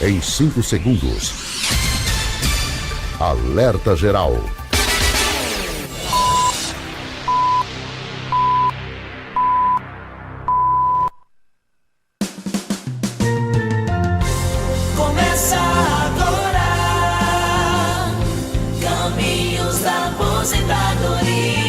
em 5 segundos. Alerta Geral. Começa agora, Caminhos da Aposentadoria.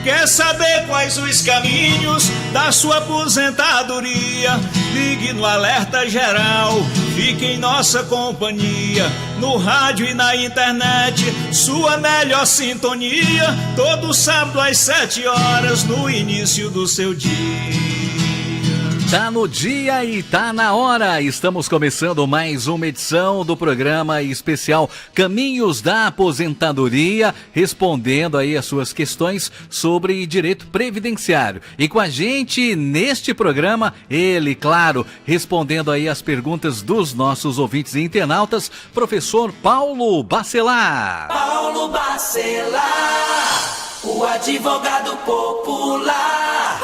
Quer saber quais os caminhos da sua aposentadoria? Ligue no Alerta Geral, fique em nossa companhia, no rádio e na internet, sua melhor sintonia, todo sábado às 7 horas, no início do seu dia. Tá no dia e tá na hora. Estamos começando mais uma edição do programa especial Caminhos da Aposentadoria, respondendo aí as suas questões sobre direito previdenciário. E com a gente neste programa, ele, claro, respondendo aí as perguntas dos nossos ouvintes e internautas, professor Paulo Bacelar. Paulo Bacelar, o advogado popular.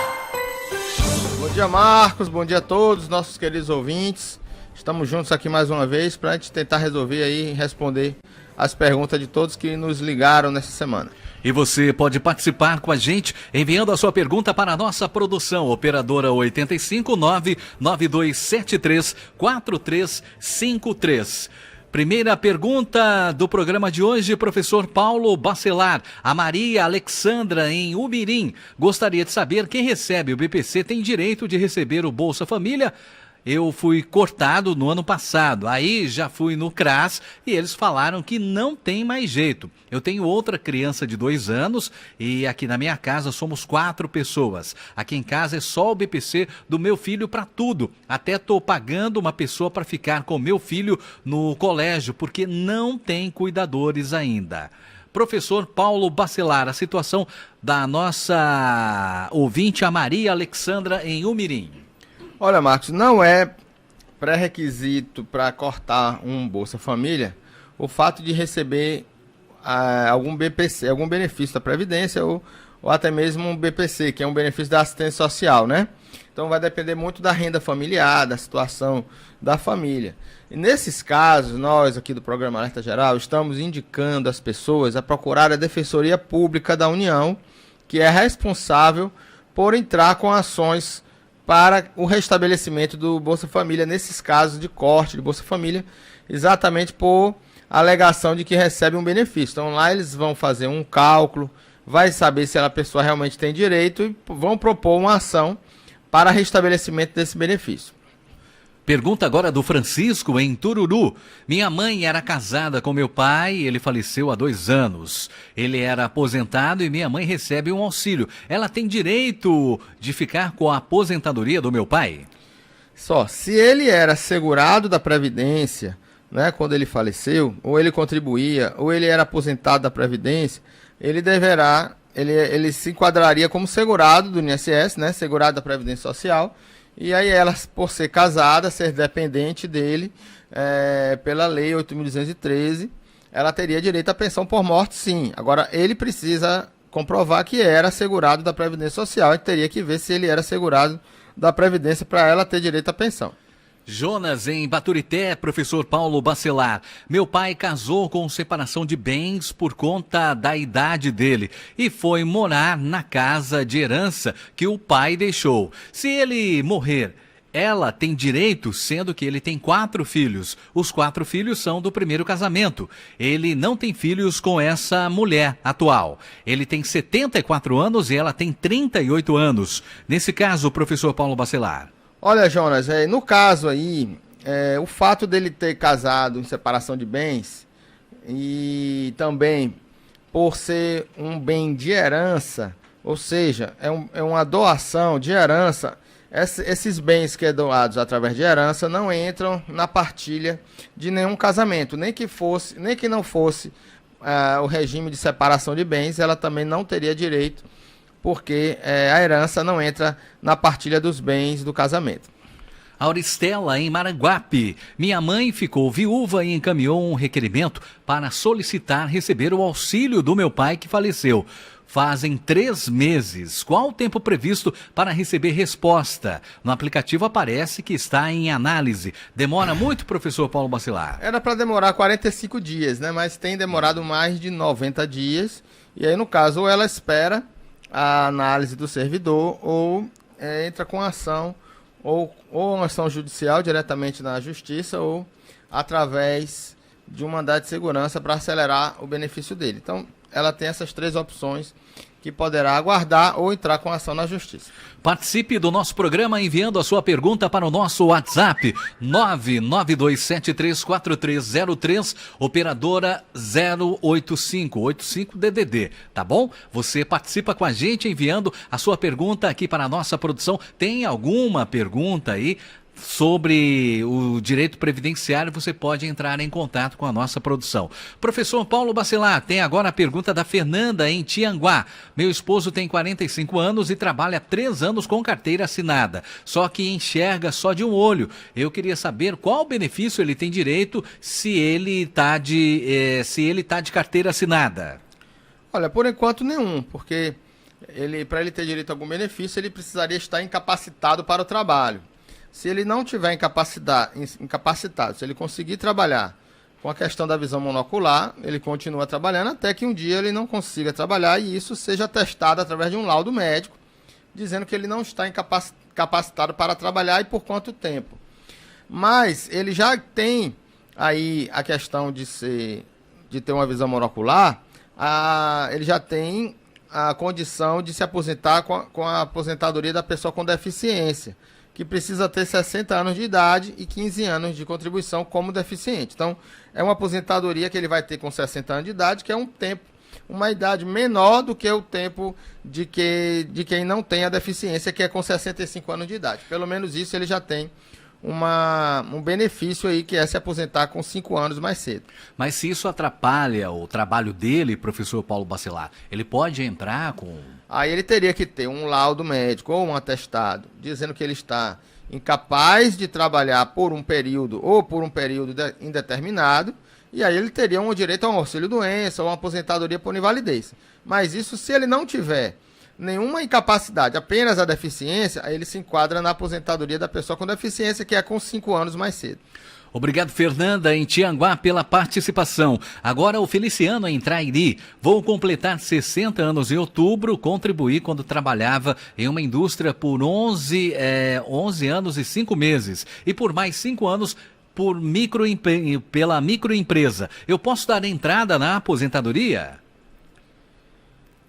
Bom dia, Marcos, bom dia a todos, nossos queridos ouvintes. Estamos juntos aqui mais uma vez para a gente tentar resolver aí, responder as perguntas de todos que nos ligaram nessa semana. E você pode participar com a gente enviando a sua pergunta para a nossa produção, operadora 859-9273-4353. Primeira pergunta do programa de hoje, professor Paulo Bacelar. A Maria Alexandra, em Umirim, gostaria de saber quem recebe o BPC tem direito de receber o Bolsa Família. Eu fui cortado no ano passado, aí já fui no CRAS e eles falaram que não tem mais jeito. Eu tenho outra criança de 2 anos e aqui na minha casa somos 4 pessoas. Aqui em casa é só o BPC do meu filho para tudo. Até estou pagando uma pessoa para ficar com meu filho no colégio porque não tem cuidadores ainda. Professor Paulo Bacelar, a situação da nossa ouvinte, a Maria Alexandra, em Umirim. Olha, Marcos, não é pré-requisito para cortar um Bolsa Família o fato de receber algum BPC, algum benefício da Previdência ou até mesmo um BPC, que é um benefício da assistência social, né? Então vai depender muito da renda familiar, da situação da família. E nesses casos, nós aqui do Programa Alerta Geral estamos indicando as pessoas a procurar a Defensoria Pública da União, que é responsável por entrar com ações para o restabelecimento do Bolsa Família, nesses casos de corte de Bolsa Família, exatamente por alegação de que recebe um benefício. Então lá eles vão fazer um cálculo, vai saber se a pessoa realmente tem direito e vão propor uma ação para restabelecimento desse benefício. Pergunta agora do Francisco, em Tururu. Minha mãe era casada com meu pai, ele faleceu há 2 anos. Ele era aposentado e minha mãe recebe um auxílio. Ela tem direito de ficar com a aposentadoria do meu pai? Se ele era segurado da Previdência, né, quando ele faleceu, ou ele contribuía, ou ele era aposentado da Previdência, ele ele se enquadraria como segurado do INSS, né, segurado da Previdência Social. E aí ela, por ser casada, ser dependente dele, pela Lei 8.213, ela teria direito à pensão por morte, sim. Agora, ele precisa comprovar que era segurado da Previdência Social e teria que ver se ele era segurado da Previdência para ela ter direito à pensão. Jonas, em Baturité, professor Paulo Bacelar. Meu pai casou com separação de bens por conta da idade dele e foi morar na casa de herança que o pai deixou. Se ele morrer, ela tem direito, sendo que ele tem 4 filhos. Os 4 filhos são do primeiro casamento. Ele não tem filhos com essa mulher atual. Ele tem 74 anos e ela tem 38 anos. Nesse caso, professor Paulo Bacelar. Olha, Jonas, no caso aí, o fato dele ter casado em separação de bens e também por ser um bem de herança, ou seja, é uma doação de herança, esses bens que é doados através de herança não entram na partilha de nenhum casamento, nem que não fosse o regime de separação de bens, ela também não teria direito, porque a herança não entra na partilha dos bens do casamento. Auristela, em Maranguape. Minha mãe ficou viúva e encaminhou um requerimento para solicitar receber o auxílio do meu pai que faleceu. Fazem 3 meses. Qual o tempo previsto para receber resposta? No aplicativo aparece que está em análise. Demora muito, professor Paulo Bacelar? Era para demorar 45 dias, né? Mas tem demorado mais de 90 dias. E aí, no caso, ou ela espera a análise do servidor ou entra com ação, ou uma ação judicial diretamente na justiça ou através de um mandado de segurança para acelerar o benefício dele. Então, ela tem essas 3 opções que poderá aguardar ou entrar com ação na justiça. Participe do nosso programa enviando a sua pergunta para o nosso WhatsApp 992734303, operadora 08585 DDD, tá bom? Você participa com a gente enviando a sua pergunta aqui para a nossa produção. Tem alguma pergunta aí sobre o direito previdenciário, você pode entrar em contato com a nossa produção. Professor Paulo Bacelar, tem agora a pergunta da Fernanda em Tianguá. Meu esposo tem 45 anos e trabalha há 3 anos com carteira assinada, só que enxerga só de um olho. Eu queria saber qual benefício ele tem direito se ele tá de carteira assinada. Olha, por enquanto nenhum, porque para ele ter direito a algum benefício, ele precisaria estar incapacitado para o trabalho. Se ele não tiver incapacitado, se ele conseguir trabalhar com a questão da visão monocular, ele continua trabalhando até que um dia ele não consiga trabalhar e isso seja atestado através de um laudo médico, dizendo que ele não está incapacitado para trabalhar e por quanto tempo. Mas ele já tem aí a questão de ter uma visão monocular, ele já tem a condição de se aposentar com a aposentadoria da pessoa com deficiência, que precisa ter 60 anos de idade e 15 anos de contribuição como deficiente. Então, é uma aposentadoria que ele vai ter com 60 anos de idade, que é uma idade menor do que o tempo de quem não tem a deficiência, que é com 65 anos de idade. Pelo menos isso ele já tem um benefício aí, que é se aposentar com 5 anos mais cedo. Mas se isso atrapalha o trabalho dele, professor Paulo Bacelar, ele pode entrar com... Aí ele teria que ter um laudo médico ou um atestado dizendo que ele está incapaz de trabalhar por um período ou por um período indeterminado, e aí ele teria um direito a um auxílio-doença ou uma aposentadoria por invalidez. Mas isso, se ele não tiver nenhuma incapacidade, apenas a deficiência, aí ele se enquadra na aposentadoria da pessoa com deficiência, que é com 5 anos mais cedo. Obrigado, Fernanda, em Tianguá, pela participação. Agora o Feliciano em Trairi. Vou completar 60 anos em outubro, contribuí quando trabalhava em uma indústria por 11 anos e 5 meses. E por mais 5 anos pela microempresa. Eu posso dar entrada na aposentadoria?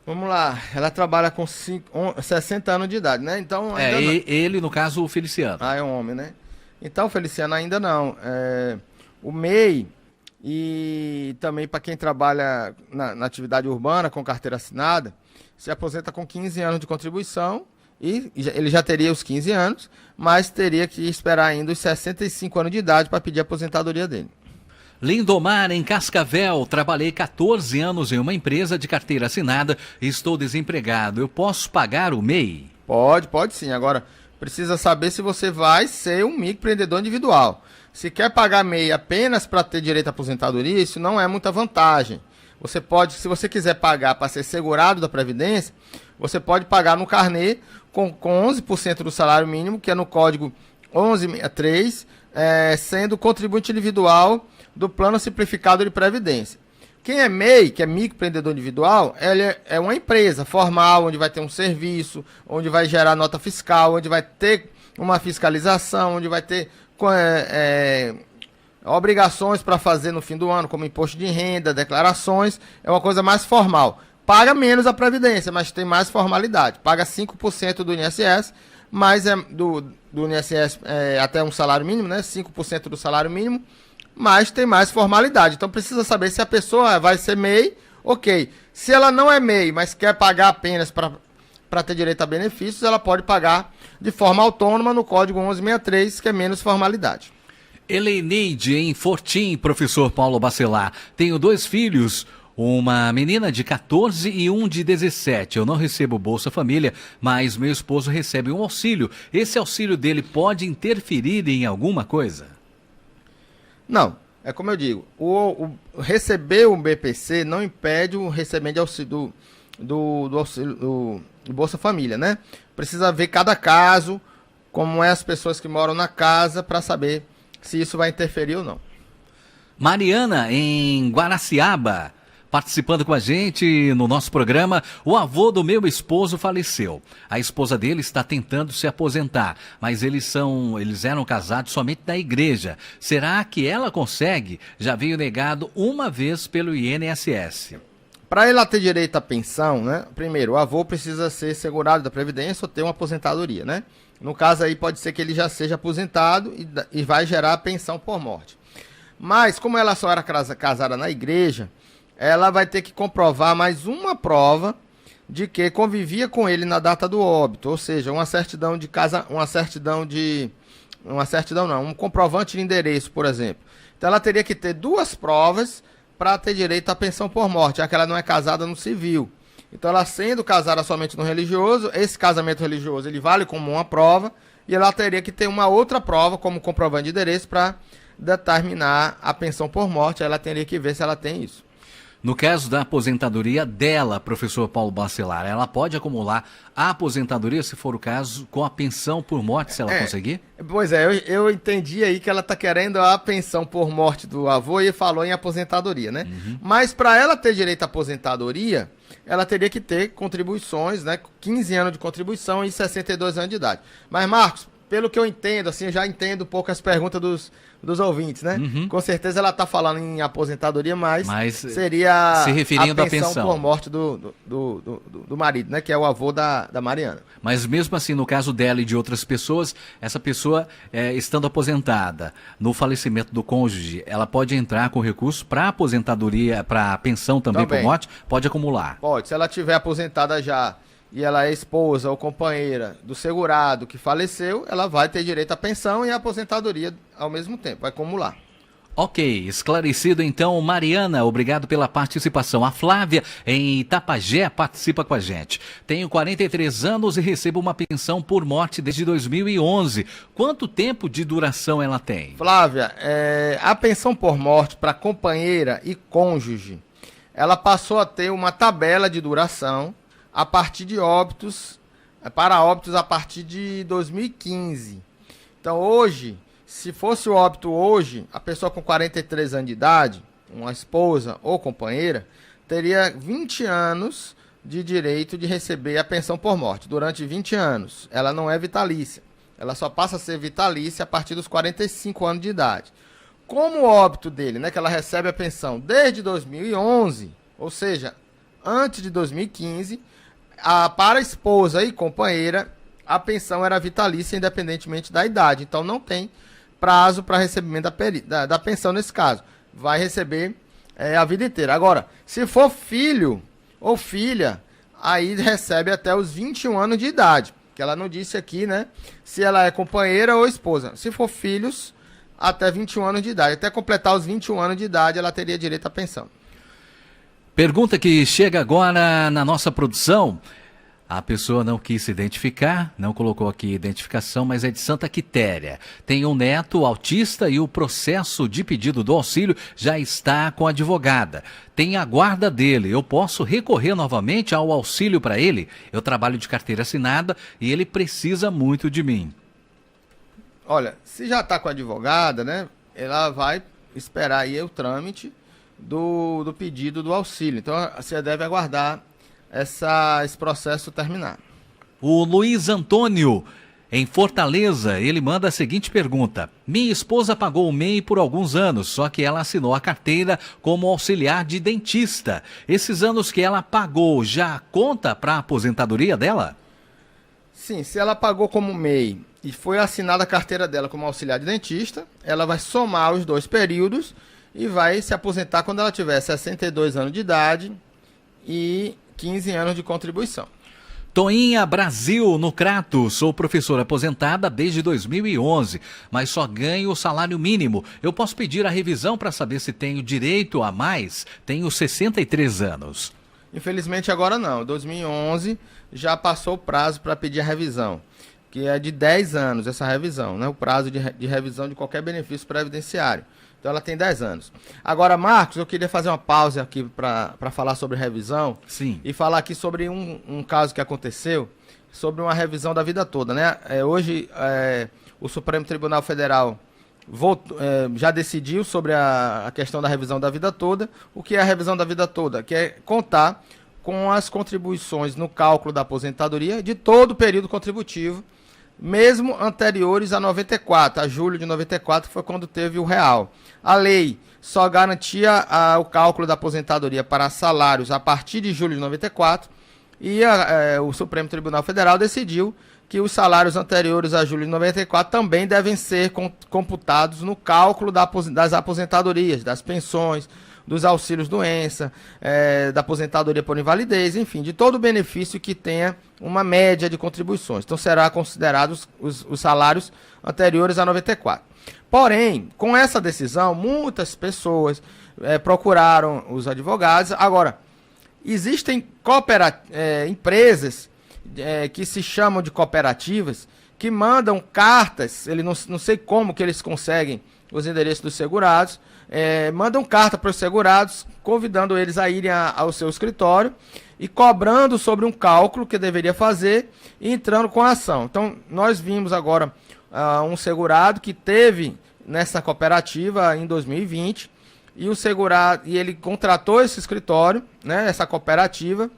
Vamos lá, ela trabalha com 60 anos de idade, né? Então, ele, no caso, o Feliciano. É um homem, né? Então, Feliciano, ainda não. O MEI e também para quem trabalha na atividade urbana com carteira assinada, se aposenta com 15 anos de contribuição e ele já teria os 15 anos, mas teria que esperar ainda os 65 anos de idade para pedir a aposentadoria dele. Lindomar, em Cascavel, trabalhei 14 anos em uma empresa de carteira assinada e estou desempregado. Eu posso pagar o MEI? Pode sim. Agora, precisa saber se você vai ser um microempreendedor individual. Se quer pagar MEI apenas para ter direito à aposentadoria, isso não é muita vantagem. Você pode, se você quiser pagar para ser segurado da Previdência, você pode pagar no carnê com 11% do salário mínimo, que é no código 1163, sendo contribuinte individual do Plano Simplificado de Previdência. Quem é MEI, que é microempreendedor individual, ele é uma empresa formal, onde vai ter um serviço, onde vai gerar nota fiscal, onde vai ter uma fiscalização, onde vai ter obrigações para fazer no fim do ano, como imposto de renda, declarações, é uma coisa mais formal. Paga menos a Previdência, mas tem mais formalidade. Paga 5% do INSS, mas do INSS até um salário mínimo, né? 5% do salário mínimo, mas tem mais formalidade. Então precisa saber se a pessoa vai ser MEI, ok. Se ela não é MEI, mas quer pagar apenas para ter direito a benefícios, ela pode pagar de forma autônoma no código 1163, que é menos formalidade. Eleneide, em Fortim, professor Paulo Bacelar. Tenho 2 filhos. Uma menina de 14 e um de 17. Eu não recebo Bolsa Família, mas meu esposo recebe um auxílio. Esse auxílio dele pode interferir em alguma coisa? Não, é como eu digo, receber o BPC não impede o recebimento de auxílio do auxílio do Bolsa Família, né? Precisa ver cada caso, como é as pessoas que moram na casa, para saber se isso vai interferir ou não. Mariana, em Guaraciaba, participando com a gente no nosso programa. O avô do meu esposo faleceu. A esposa dele está tentando se aposentar, mas eles eram casados somente na igreja. Será que ela consegue? Já veio negado uma vez pelo INSS. Para ela ter direito à pensão, né? Primeiro, o avô precisa ser segurado da Previdência ou ter uma aposentadoria, né? No caso aí pode ser que ele já seja aposentado e vai gerar a pensão por morte. Mas como ela só era casada na igreja, ela vai ter que comprovar mais uma prova de que convivia com ele na data do óbito, ou seja, uma certidão de casa, um comprovante de endereço, por exemplo. Então ela teria que ter duas provas para ter direito à pensão por morte, já que ela não é casada no civil. Então ela sendo casada somente no religioso, esse casamento religioso ele vale como uma prova e ela teria que ter uma outra prova como comprovante de endereço para determinar a pensão por morte. Ela teria que ver se ela tem isso. No caso da aposentadoria dela, professor Paulo Bacelar, ela pode acumular a aposentadoria, se for o caso, com a pensão por morte, se ela conseguir? Pois é, eu entendi aí que ela está querendo a pensão por morte do avô e falou em aposentadoria, né? Mas para ela ter direito à aposentadoria, ela teria que ter contribuições, né? 15 anos de contribuição e 62 anos de idade. Mas, Marcos, pelo que eu entendo, assim, eu já entendo um pouco as perguntas dos ouvintes, né? Com certeza ela está falando em aposentadoria, mas seria se referindo a à pensão por morte do marido, né? Que é o avô da Mariana. Mas mesmo assim, no caso dela e de outras pessoas, essa pessoa estando aposentada, no falecimento do cônjuge, ela pode entrar com recurso para aposentadoria, para pensão também por morte? Pode acumular? Pode, se ela tiver aposentada já e ela é esposa ou companheira do segurado que faleceu, ela vai ter direito à pensão e à aposentadoria ao mesmo tempo, vai acumular. Ok, esclarecido então. Mariana, obrigado pela participação. A Flávia, em Itapajé, participa com a gente. Tenho 43 anos e recebo uma pensão por morte desde 2011. Quanto tempo de duração ela tem? Flávia, a pensão por morte para companheira e cônjuge, ela passou a ter uma tabela de duração a partir de óbitos, para óbitos a partir de 2015. Então hoje, se fosse o óbito hoje, a pessoa com 43 anos de idade, uma esposa ou companheira, teria 20 anos de direito de receber a pensão por morte, durante 20 anos. Ela não é vitalícia, ela só passa a ser vitalícia a partir dos 45 anos de idade. Como o óbito dele, né, que ela recebe a pensão desde 2011, ou seja, antes de 2015, para a esposa e companheira, a pensão era vitalícia independentemente da idade. Então não tem prazo para recebimento da pensão nesse caso. Vai receber a vida inteira. Agora, se for filho ou filha, aí recebe até os 21 anos de idade. Que ela não disse aqui, né? Se ela é companheira ou esposa. Se for filhos, até 21 anos de idade. Até completar os 21 anos de idade, ela teria direito à pensão. Pergunta que chega agora na nossa produção. A pessoa não quis se identificar, não colocou aqui identificação, mas é de Santa Quitéria. Tem um neto autista e o processo de pedido do auxílio já está com a advogada. Tem a guarda dele. Eu posso recorrer novamente ao auxílio para ele? Eu trabalho de carteira assinada e ele precisa muito de mim. Olha, se já está com a advogada, né? Ela vai esperar aí o trâmite do pedido do auxílio. Então, você deve aguardar esse processo terminar. O Luiz Antônio, em Fortaleza, ele manda a seguinte pergunta. Minha esposa pagou o MEI por alguns anos, só que ela assinou a carteira como auxiliar de dentista. Esses anos que ela pagou já conta para a aposentadoria dela? Sim, se ela pagou como MEI e foi assinada a carteira dela como auxiliar de dentista, ela vai somar os dois períodos e vai se aposentar quando ela tiver 62 anos de idade e 15 anos de contribuição. Toinha Brasil, no Crato. Sou professora aposentada desde 2011, mas só ganho o salário mínimo. Eu posso pedir a revisão para saber se tenho direito a mais? Tenho 63 anos. Infelizmente agora não. 2011 já passou o prazo para pedir a revisão, que é de 10 anos essa revisão, né? O prazo de revisão de qualquer benefício previdenciário. Então ela tem 10 anos. Agora, Marcos, eu queria fazer uma pausa aqui para falar sobre revisão. Sim. E falar aqui sobre um caso que aconteceu, sobre uma revisão da vida toda, né? Hoje o Supremo Tribunal Federal já decidiu sobre a questão da revisão da vida toda. O que é a revisão da vida toda? Que é contar com as contribuições no cálculo da aposentadoria de todo o período contributivo, mesmo anteriores a 94, a julho de 94 foi quando teve o real. A lei só garantia o cálculo da aposentadoria para salários a partir de julho de 94 e o Supremo Tribunal Federal decidiu que os salários anteriores a julho de 94 também devem ser computados no cálculo das aposentadorias, das pensões, dos auxílios doença, da aposentadoria por invalidez, enfim, de todo o benefício que tenha uma média de contribuições. Então, será considerados os salários anteriores a 94. Porém, com essa decisão, muitas pessoas procuraram os advogados. Agora, existem empresas que se chamam de cooperativas, que mandam cartas, não sei como que eles conseguem os endereços dos segurados, mandam carta para os segurados, convidando eles a irem ao seu escritório e cobrando sobre um cálculo que deveria fazer e entrando com a ação. Então, nós vimos agora um segurado que teve nessa cooperativa em 2020 e ele contratou esse escritório, né, essa cooperativa,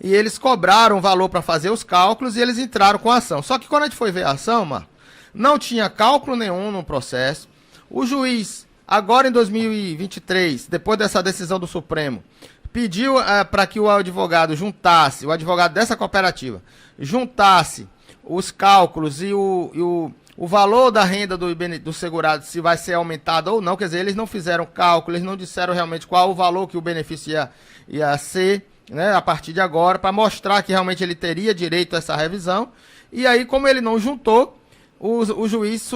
e eles cobraram valor para fazer os cálculos e eles entraram com a ação. Só que quando a gente foi ver a ação, Marcos, não tinha cálculo nenhum no processo. O juiz, agora em 2023, depois dessa decisão do Supremo, pediu para que o advogado dessa cooperativa, juntasse os cálculos e o valor da renda do segurado, se vai ser aumentado ou não. Quer dizer, eles não fizeram cálculo, eles não disseram realmente qual o valor que o benefício ia ser, né, a partir de agora, para mostrar que realmente ele teria direito a essa revisão. E aí, como ele não juntou, o juiz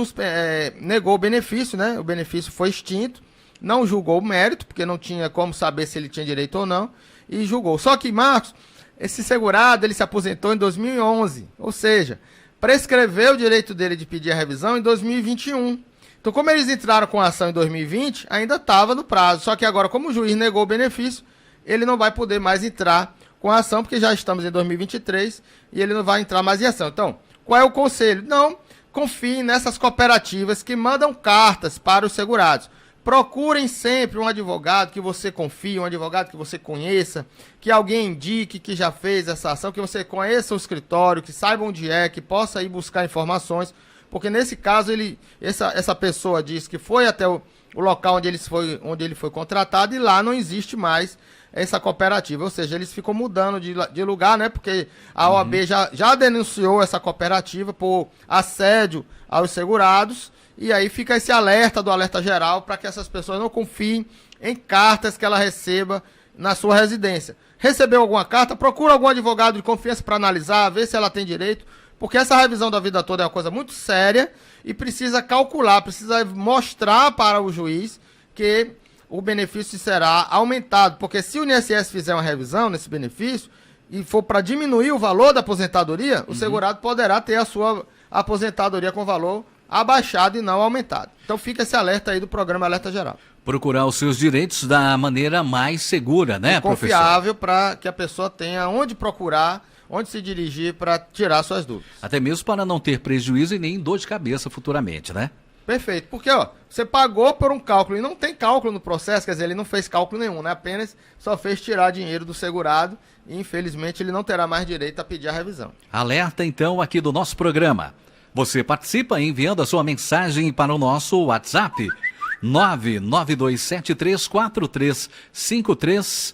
negou o benefício, né? O benefício foi extinto, não julgou o mérito, porque não tinha como saber se ele tinha direito ou não, e julgou. Só que, Marcos, esse segurado, ele se aposentou em 2011, ou seja, prescreveu o direito dele de pedir a revisão em 2021. Então, como eles entraram com a ação em 2020, ainda estava no prazo. Só que agora, como o juiz negou o benefício, ele não vai poder mais entrar com a ação, porque já estamos em 2023 e ele não vai entrar mais em ação. Então, qual é o conselho? Não confiem nessas cooperativas que mandam cartas para os segurados. Procurem sempre um advogado que você confie, um advogado que você conheça, que alguém indique que já fez essa ação, que você conheça o escritório, que saiba onde que possa ir buscar informações, porque nesse caso essa pessoa diz que foi até o local onde ele foi contratado e lá não existe mais essa cooperativa, ou seja, eles ficam mudando de lugar, né? Porque a OAB já denunciou essa cooperativa por assédio aos segurados, e aí fica esse alerta do alerta geral para que essas pessoas não confiem em cartas que ela receba na sua residência. Recebeu alguma carta, procura algum advogado de confiança para analisar, ver se ela tem direito, porque essa revisão da vida toda é uma coisa muito séria e precisa calcular, precisa mostrar para o juiz que o benefício será aumentado, porque se o INSS fizer uma revisão nesse benefício e for para diminuir o valor da aposentadoria, o segurado poderá ter a sua aposentadoria com valor abaixado e não aumentado. Então fica esse alerta aí do programa Alerta Geral. Procurar os seus direitos da maneira mais segura, né, professor? Confiável, para que a pessoa tenha onde procurar, onde se dirigir para tirar suas dúvidas. Até mesmo para não ter prejuízo e nem dor de cabeça futuramente, né? Perfeito, porque você pagou por um cálculo e não tem cálculo no processo, quer dizer, ele não fez cálculo nenhum, né? Apenas só fez tirar dinheiro do segurado e infelizmente ele não terá mais direito a pedir a revisão. Alerta então aqui do nosso programa. Você participa enviando a sua mensagem para o nosso WhatsApp 992734353.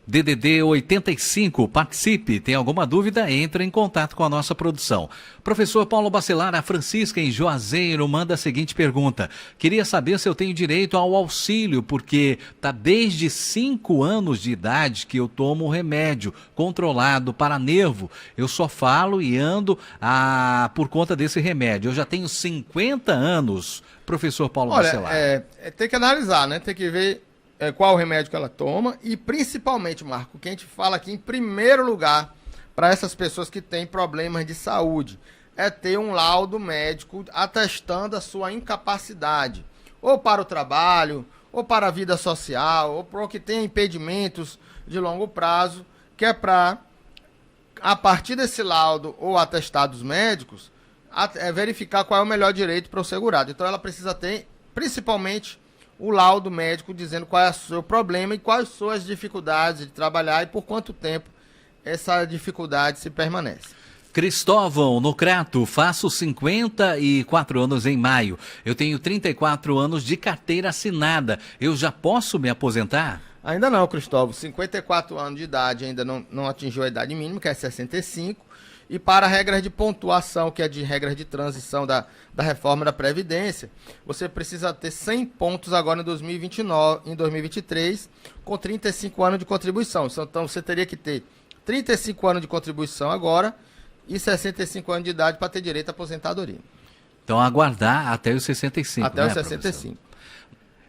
DDD 85, participe. Tem alguma dúvida? Entre em contato com a nossa produção. Professor Paulo Bacelar, a Francisca em Juazeiro manda a seguinte pergunta. Queria saber se eu tenho direito ao auxílio, porque tá desde 5 anos de idade que eu tomo remédio controlado para nervo. Eu só falo e ando por conta desse remédio. Eu já tenho 50 anos, professor Paulo Bacelar. Tem que analisar, né? Tem que ver qual o remédio que ela toma e principalmente, Marco, o que a gente fala aqui em primeiro lugar para essas pessoas que têm problemas de saúde é ter um laudo médico atestando a sua incapacidade, ou para o trabalho, ou para a vida social, ou para o que tem impedimentos de longo prazo, que é para, a partir desse laudo ou atestados médicos, verificar qual é o melhor direito para o segurado. Então ela precisa ter, principalmente, o laudo médico dizendo qual é o seu problema e quais são as dificuldades de trabalhar e por quanto tempo essa dificuldade se permanece. Cristóvão, no Crato, faço 54 anos em maio. Eu tenho 34 anos de carteira assinada. Eu já posso me aposentar? Ainda não, Cristóvão. 54 anos de idade ainda não atingiu a idade mínima, que é 65. E para regras de pontuação, que é de regras de transição da reforma da Previdência, você precisa ter 100 pontos agora em 2023, com 35 anos de contribuição. Então você teria que ter 35 anos de contribuição agora e 65 anos de idade para ter direito à aposentadoria. Então aguardar até os 65, até né, os 65. Professor?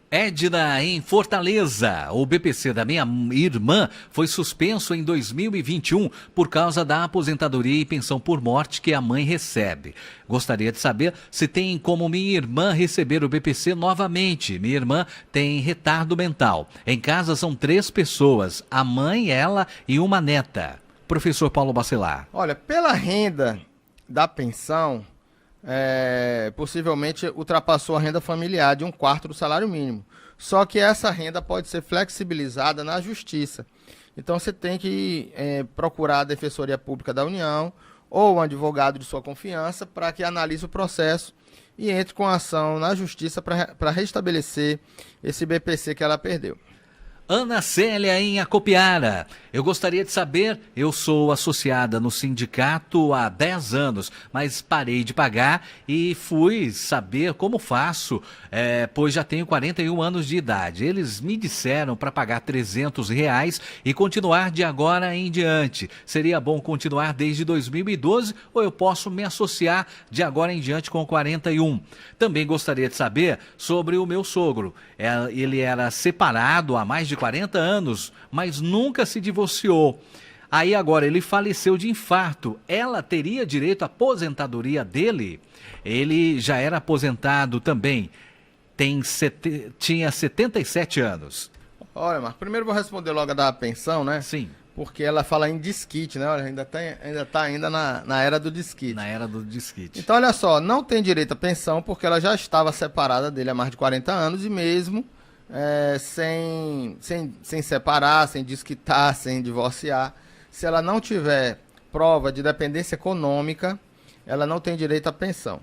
Edna, em Fortaleza. O BPC da minha irmã foi suspenso em 2021 por causa da aposentadoria e pensão por morte que a mãe recebe. Gostaria de saber se tem como minha irmã receber o BPC novamente. Minha irmã tem retardo mental. Em casa são 3 pessoas, a mãe, ela e uma neta. Professor Paulo Bacelar. Olha, pela renda da pensão, possivelmente ultrapassou a renda familiar de 1/4 do salário mínimo. Só que essa renda pode ser flexibilizada na justiça. Então você tem que procurar a Defensoria Pública da União ou um advogado de sua confiança para que analise o processo e entre com ação na justiça para restabelecer esse BPC que ela perdeu. Ana Célia em Acopiara. Eu gostaria de saber, eu sou associada no sindicato há 10 anos, mas parei de pagar e fui saber como faço, pois já tenho 41 anos de idade. Eles me disseram para pagar R$300 e continuar de agora em diante. Seria bom continuar desde 2012 ou eu posso me associar de agora em diante com 41? Também gostaria de saber sobre o meu sogro. Ele era separado há mais de 40 anos, mas nunca se divorciou. Aí agora ele faleceu de infarto. Ela teria direito à aposentadoria dele? Ele já era aposentado também. Tinha 77 anos. Olha, Marcos, primeiro vou responder logo a da pensão, né? Sim. Porque ela fala em desquite, né? Olha, ainda tá na era do desquite. Na era do desquite. Então, olha só, não tem direito à pensão porque ela já estava separada dele há mais de 40 anos e mesmo sem separar, sem desquitar, sem divorciar, se ela não tiver prova de dependência econômica, ela não tem direito à pensão.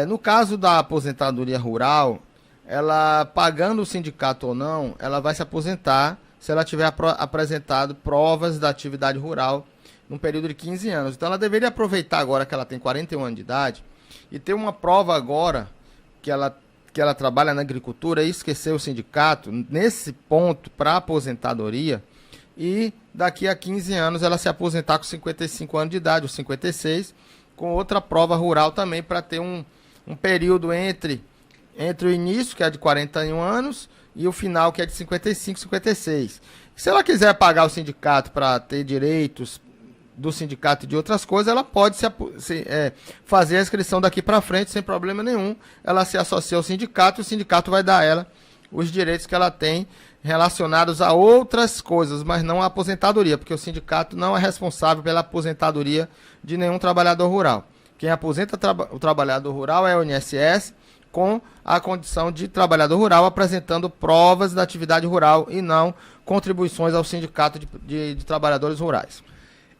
No caso da aposentadoria rural, ela pagando o sindicato ou não, ela vai se aposentar se ela tiver apresentado provas da atividade rural num período de 15 anos. Então ela deveria aproveitar agora que ela tem 41 anos de idade e ter uma prova agora que ela trabalha na agricultura e esquecer o sindicato nesse ponto para aposentadoria e daqui a 15 anos ela se aposentar com 55 anos de idade, ou 56, com outra prova rural também para ter um período entre o início, que é de 41 anos, e o final, que é de 55, 56. Se ela quiser pagar o sindicato para ter direitos do sindicato e de outras coisas, ela pode fazer a inscrição daqui para frente sem problema nenhum. Ela se associa ao sindicato e o sindicato vai dar a ela os direitos que ela tem relacionados a outras coisas, mas não à aposentadoria, porque o sindicato não é responsável pela aposentadoria de nenhum trabalhador rural. Quem aposenta o trabalhador rural é o INSS, com a condição de trabalhador rural, apresentando provas da atividade rural e não contribuições ao sindicato de trabalhadores rurais.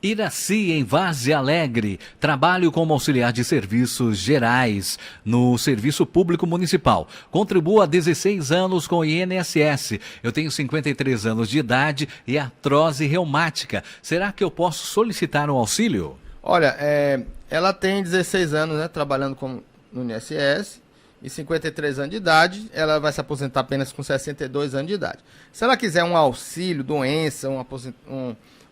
Iraci, em Várzea Alegre. Trabalho como auxiliar de serviços gerais no Serviço Público Municipal. Contribuo há 16 anos com o INSS. Eu tenho 53 anos de idade e artrose reumática. Será que eu posso solicitar um auxílio? Olha, ela tem 16 anos, né, trabalhando no INSS e 53 anos de idade. Ela vai se aposentar apenas com 62 anos de idade. Se ela quiser um auxílio, doença,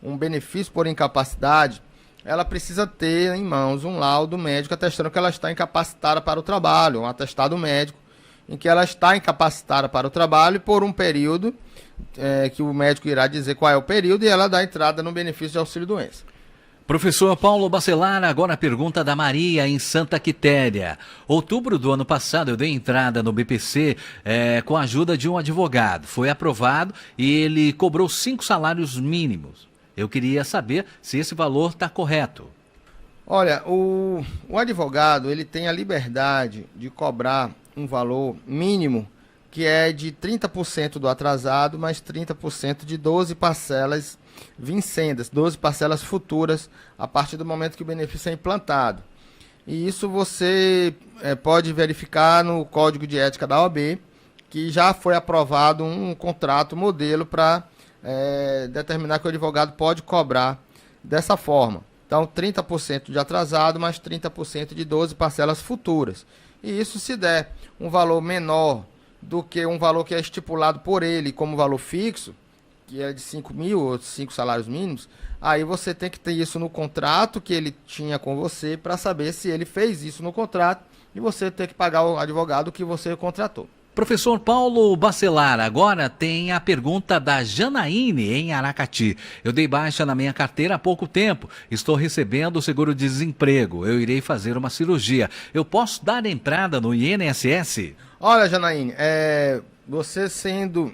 um benefício por incapacidade, ela precisa ter em mãos um laudo médico atestando que ela está incapacitada para o trabalho, um atestado médico em que ela está incapacitada para o trabalho por um período que o médico irá dizer qual é o período, e ela dá entrada no benefício de auxílio-doença. Professor Paulo Bacelar, agora a pergunta da Maria, em Santa Quitéria. Outubro do ano passado eu dei entrada no BPC com a ajuda de um advogado. Foi aprovado e ele cobrou 5 salários mínimos. Eu queria saber se esse valor está correto. Olha, o advogado ele tem a liberdade de cobrar um valor mínimo que é de 30% do atrasado, mais 30% de 12 parcelas vincendas, 12 parcelas futuras, a partir do momento que o benefício é implantado. E isso você pode verificar no Código de Ética da OAB, que já foi aprovado um contrato modelo para determinar que o advogado pode cobrar dessa forma. Então, 30% de atrasado, mais 30% de 12 parcelas futuras. E isso se der um valor menor do que um valor que é estipulado por ele como valor fixo, que é de 5 mil ou 5 salários mínimos, aí você tem que ter isso no contrato que ele tinha com você para saber se ele fez isso no contrato e você tem que pagar o advogado que você contratou. Professor Paulo Bacelar, agora tem a pergunta da Janaíne, em Aracati. Eu dei baixa na minha carteira há pouco tempo. Estou recebendo o seguro-desemprego. Eu irei fazer uma cirurgia. Eu posso dar entrada no INSS? Olha, Janaíne, você sendo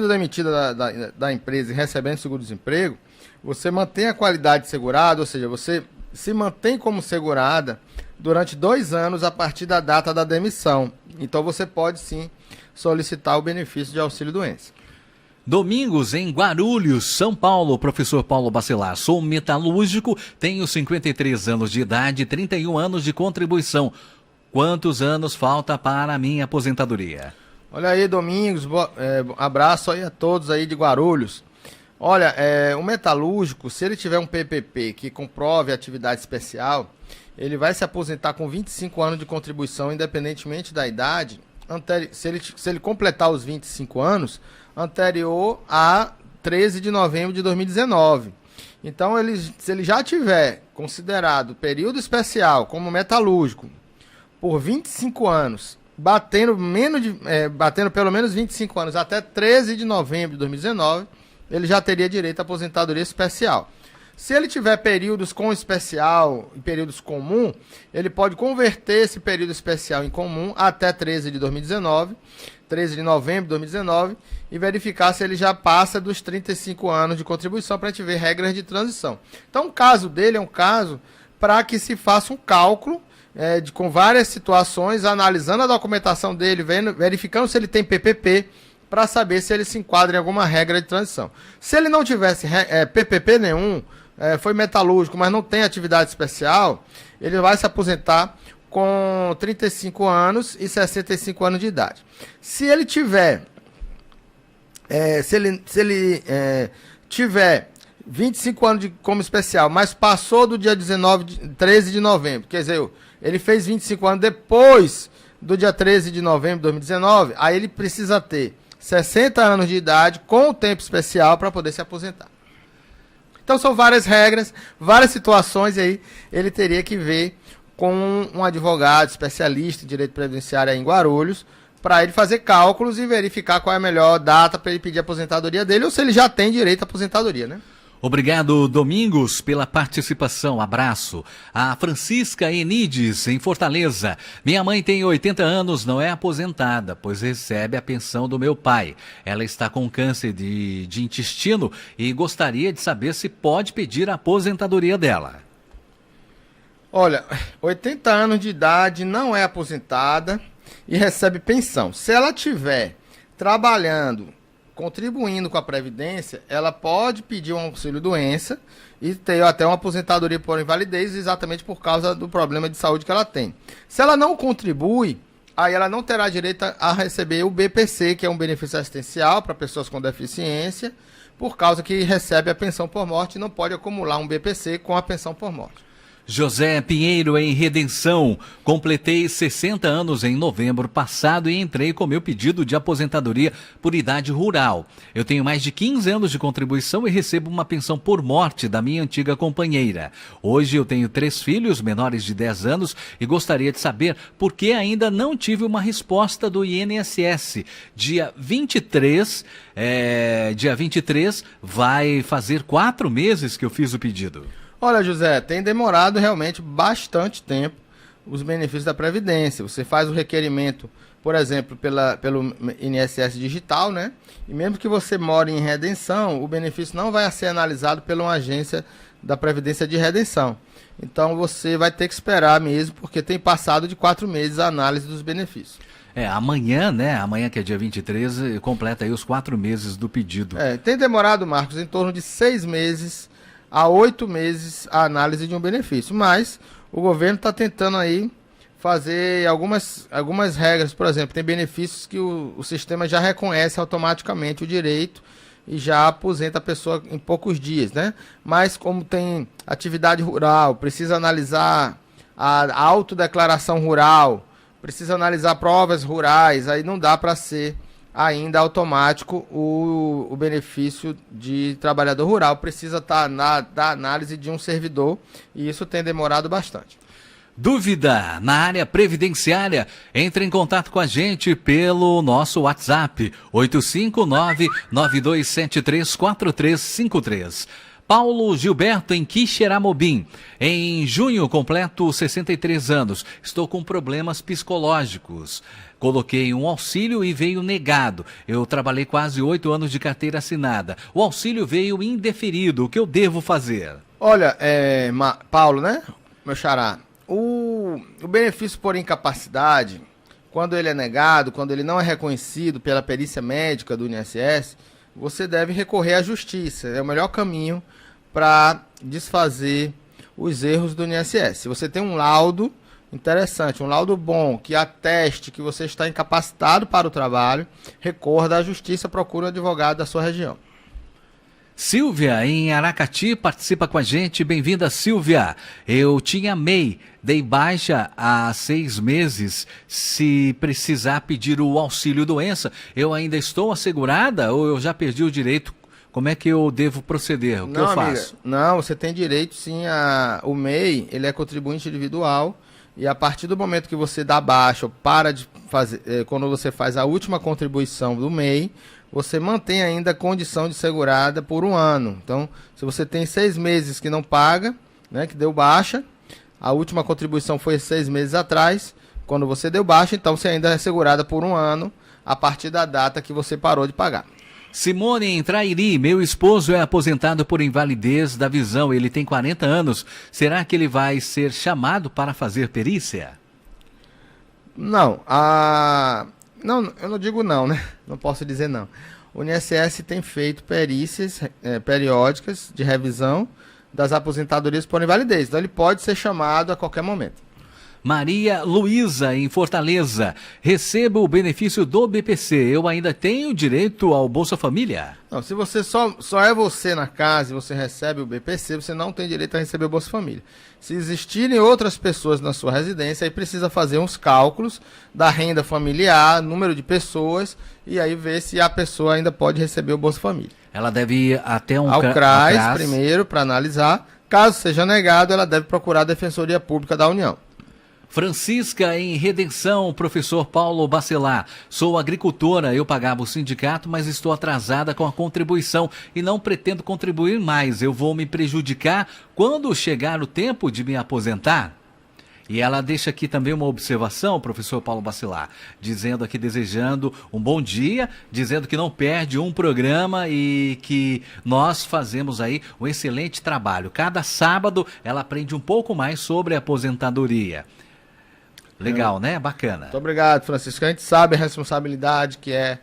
demitida da empresa e recebendo seguro-desemprego, você mantém a qualidade de segurado, ou seja, você se mantém como segurada durante 2 anos a partir da data da demissão. Então você pode sim solicitar o benefício de auxílio-doença. Domingos, em Guarulhos, São Paulo, professor Paulo Bacelar. Sou metalúrgico, tenho 53 anos de idade e 31 anos de contribuição. Quantos anos falta para a minha aposentadoria? Olha aí, Domingos, abraço aí a todos aí de Guarulhos. Olha, o metalúrgico, se ele tiver um PPP que comprove atividade especial, ele vai se aposentar com 25 anos de contribuição, independentemente da idade, se ele completar os 25 anos, anterior a 13 de novembro de 2019. Então, se ele já tiver considerado período especial como metalúrgico por 25 anos, batendo pelo menos 25 anos até 13 de novembro de 2019, ele já teria direito à aposentadoria especial. Se ele tiver períodos com especial e períodos comum, ele pode converter esse período especial em comum até 13 de novembro de 2019, e verificar se ele já passa dos 35 anos de contribuição, para a gente ver regras de transição. Então, o caso dele é um caso para que se faça um cálculo com várias situações, analisando a documentação dele, verificando se ele tem PPP, para saber se ele se enquadra em alguma regra de transição. Se ele não tivesse PPP nenhum, foi metalúrgico, mas não tem atividade especial, ele vai se aposentar com 35 anos e 65 anos de idade. Se ele tiver, tiver 25 anos como especial, mas passou do dia 13 de novembro, quer dizer, ele fez 25 anos depois do dia 13 de novembro de 2019, aí ele precisa ter 60 anos de idade com o tempo especial para poder se aposentar. Então são várias regras, várias situações, e aí ele teria que ver com um advogado especialista em direito previdenciário aí em Guarulhos, para ele fazer cálculos e verificar qual é a melhor data para ele pedir a aposentadoria dele, ou se ele já tem direito à aposentadoria, né? Obrigado, Domingos, pela participação. Abraço. A Francisca Enides, em Fortaleza. Minha mãe tem 80 anos, não é aposentada, pois recebe a pensão do meu pai. Ela está com câncer de intestino e gostaria de saber se pode pedir a aposentadoria dela. Olha, 80 anos de idade, não é aposentada e recebe pensão. Se ela estiver trabalhando contribuindo com a Previdência, ela pode pedir um auxílio-doença e ter até uma aposentadoria por invalidez exatamente por causa do problema de saúde que ela tem. Se ela não contribui, aí ela não terá direito a receber o BPC, que é um benefício assistencial para pessoas com deficiência, por causa que recebe a pensão por morte e não pode acumular um BPC com a pensão por morte. José Pinheiro, em Redenção. Completei 60 anos em novembro passado e entrei com meu pedido de aposentadoria por idade rural. Eu tenho mais de 15 anos de contribuição e recebo uma pensão por morte da minha antiga companheira. Hoje eu tenho 3 filhos menores de 10 anos e gostaria de saber por que ainda não tive uma resposta do INSS. Dia 23 vai fazer 4 meses que eu fiz o pedido. Olha, José, tem demorado realmente bastante tempo os benefícios da Previdência. Você faz o requerimento, por exemplo, pelo INSS digital, né? E mesmo que você more em redenção, o benefício não vai ser analisado pela uma agência da Previdência de redenção. Então você vai ter que esperar mesmo, porque tem passado de 4 meses a análise dos benefícios. Amanhã, né? Amanhã, que é dia 23, completa aí os 4 meses do pedido. Tem demorado, Marcos, em torno de 6 meses a 8 meses a análise de um benefício, mas o governo está tentando aí fazer algumas regras. Por exemplo, tem benefícios que o sistema já reconhece automaticamente o direito e já aposenta a pessoa em poucos dias, né? Mas como tem atividade rural, precisa analisar a autodeclaração rural, precisa analisar provas rurais, aí não dá para ser ainda automático o benefício de trabalhador rural, precisa estar da análise de um servidor, e isso tem demorado bastante. Dúvida na área previdenciária? Entre em contato com a gente pelo nosso WhatsApp 859-9273-4353. Paulo Gilberto, em Quixeramobim. Em junho, completo 63 anos. Estou com problemas psicológicos. Coloquei um auxílio e veio negado. Eu trabalhei quase 8 anos de carteira assinada. O auxílio veio indeferido. O que eu devo fazer? Olha, Paulo, né? Meu xará. O benefício por incapacidade, quando ele é negado, quando ele não é reconhecido pela perícia médica do INSS, você deve recorrer à justiça. É o melhor caminho para desfazer os erros do INSS. Se você tem um laudo interessante, um laudo bom, que ateste que você está incapacitado para o trabalho, recorra à justiça, procure um advogado da sua região. Silvia, em Aracati, participa com a gente. Bem-vinda, Silvia. Eu tinha MEI, dei baixa há 6 meses. Se precisar pedir o auxílio-doença, eu ainda estou assegurada ou eu já perdi o direito? Como é que eu devo proceder? O que eu faço? Amiga, não, você tem direito sim. O MEI, ele é contribuinte individual, e a partir do momento que você dá baixa ou para de fazer, quando você faz a última contribuição do MEI, você mantém ainda a condição de segurada por 1 ano. Então, se você tem 6 meses que não paga, né, que deu baixa, a última contribuição foi 6 meses atrás, quando você deu baixa, então você ainda é segurada por 1 ano, a partir da data que você parou de pagar. Simone, em Trairi, meu esposo é aposentado por invalidez da visão, ele tem 40 anos. Será que ele vai ser chamado para fazer perícia? Não, Não, eu não digo não, né? Não posso dizer não. O INSS tem feito perícias periódicas de revisão das aposentadorias por invalidez. Então ele pode ser chamado a qualquer momento. Maria Luísa, em Fortaleza. Recebo o benefício do BPC. Eu ainda tenho direito ao Bolsa Família? Não, se você só é você na casa e você recebe o BPC, você não tem direito a receber o Bolsa Família. Se existirem outras pessoas na sua residência, aí precisa fazer uns cálculos da renda familiar, número de pessoas, e aí ver se a pessoa ainda pode receber o Bolsa Família. Ela deve ir até ao CRAS primeiro para analisar. Caso seja negado, ela deve procurar a Defensoria Pública da União. Francisca, em Redenção, professor Paulo Bacelar. Sou agricultora, eu pagava o sindicato, mas estou atrasada com a contribuição e não pretendo contribuir mais. Eu vou me prejudicar quando chegar o tempo de me aposentar? E ela deixa aqui também uma observação, professor Paulo Bacelar, dizendo aqui, desejando um bom dia, dizendo que não perde um programa e que nós fazemos aí um excelente trabalho. Cada sábado ela aprende um pouco mais sobre a aposentadoria. Legal, né? Bacana. Muito obrigado, Francisco. A gente sabe a responsabilidade que é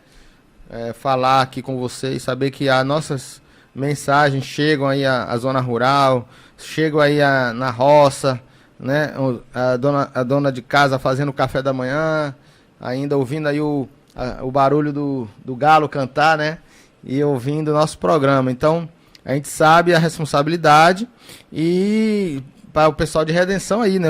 falar aqui com vocês, saber que as nossas mensagens chegam aí à zona rural, chegam aí na roça, né? A dona de casa fazendo o café da manhã, ainda ouvindo aí o barulho do galo cantar, né? E ouvindo o nosso programa. Então, a gente sabe a responsabilidade e para o pessoal de Redenção aí, né?